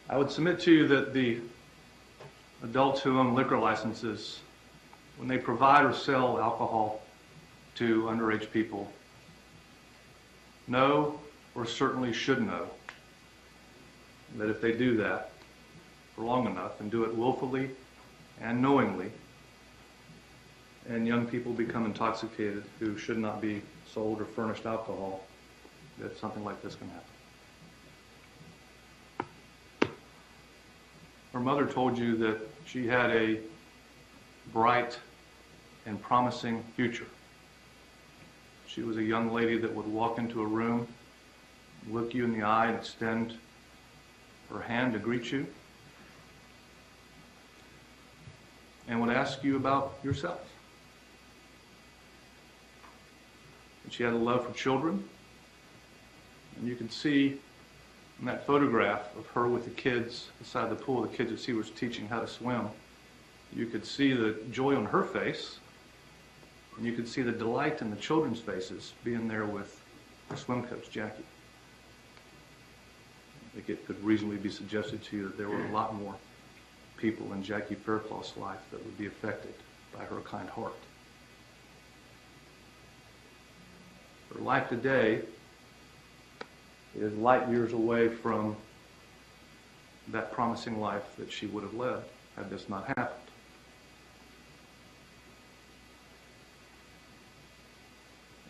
I would submit to you that the adults who own liquor licenses, when they provide or sell alcohol to underage people, know or certainly should know that if they do that for long enough and do it willfully and knowingly, and young people become intoxicated who should not be sold or furnished alcohol, that something like this can happen. Her mother told you that she had a bright and promising future. She was a young lady that would walk into a room, look you in the eye, and extend her hand to greet you, and would ask you about yourself. And she had a love for children, and you can see in that photograph of her with the kids beside the pool, the kids that she was teaching how to swim, you could see the joy on her face, and you could see the delight in the children's faces being there with her swim coach, Jackie. I think it could reasonably be suggested to you that there were a lot more people in Jackie Faircloth's life that would be affected by her kind heart. Her life today is light years away from that promising life that she would have led had this not happened.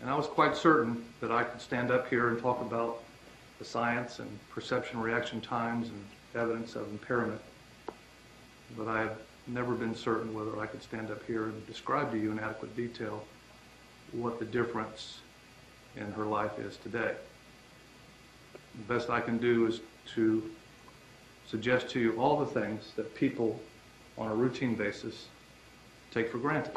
And I was quite certain that I could stand up here and talk about the science and perception reaction times and evidence of impairment, but I have never been certain whether I could stand up here and describe to you in adequate detail what the difference in her life is today. The best I can do is to suggest to you all the things that people on a routine basis take for granted,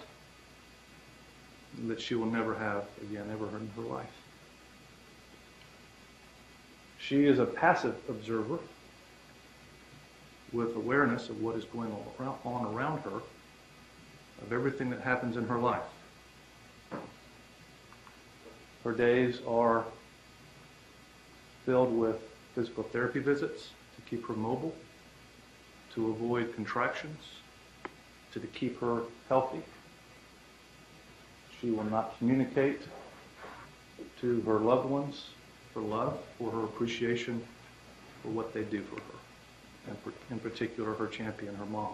that she will never have again ever in her life. She is a passive observer with awareness of what is going on around her, of everything that happens in her life. Her days are filled with physical therapy visits to keep her mobile, to avoid contractions, to keep her healthy. She will not communicate to her loved ones for love, for her appreciation for what they do for her, and in particular her champion, her mom,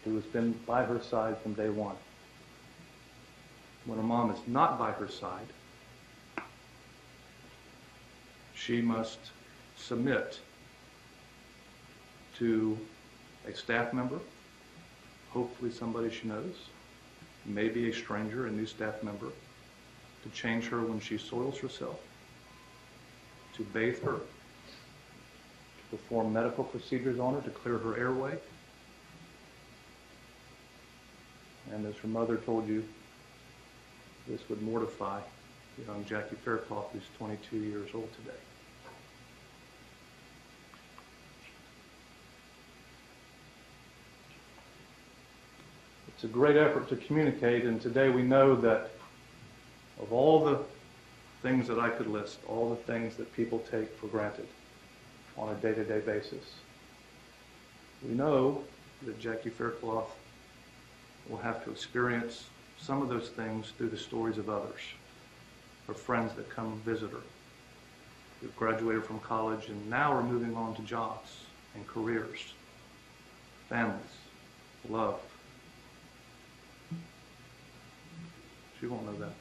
who has been by her side from day one. When a mom is not by her side, she must submit to a staff member, hopefully somebody she knows, maybe a stranger, a new staff member, to change her when she soils herself, to bathe her, to perform medical procedures on her to clear her airway. And as her mother told you, this would mortify young Jackie Faircloth, who's 22 years old today. It's a great effort to communicate, and today we know that of all the things that I could list, all the things that people take for granted on a day-to-day basis, we know that Jackie Faircloth will have to experience some of those things through the stories of others, her friends that come visit her, who've graduated from college and now are moving on to jobs and careers, families, love. She won't know that.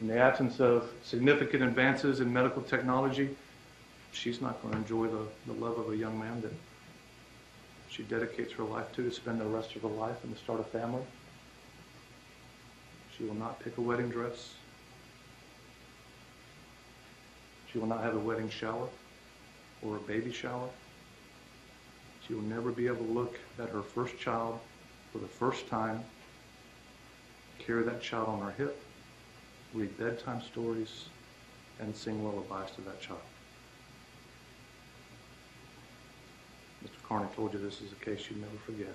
In the absence of significant advances in medical technology, she's not going to enjoy the love of a young man that she dedicates her life to spend the rest of her life and to start a family. She will not pick a wedding dress. She will not have a wedding shower or a baby shower. She will never be able to look at her first child for the first time, carry that child on her hip, read bedtime stories, and sing lullabies to that child. Mr. Carney told you this is a case you'd never forget.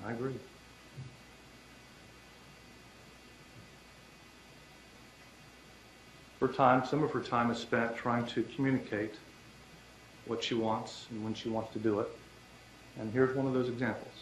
I agree. some of her time is spent trying to communicate what she wants and when she wants to do it. And here's one of those examples.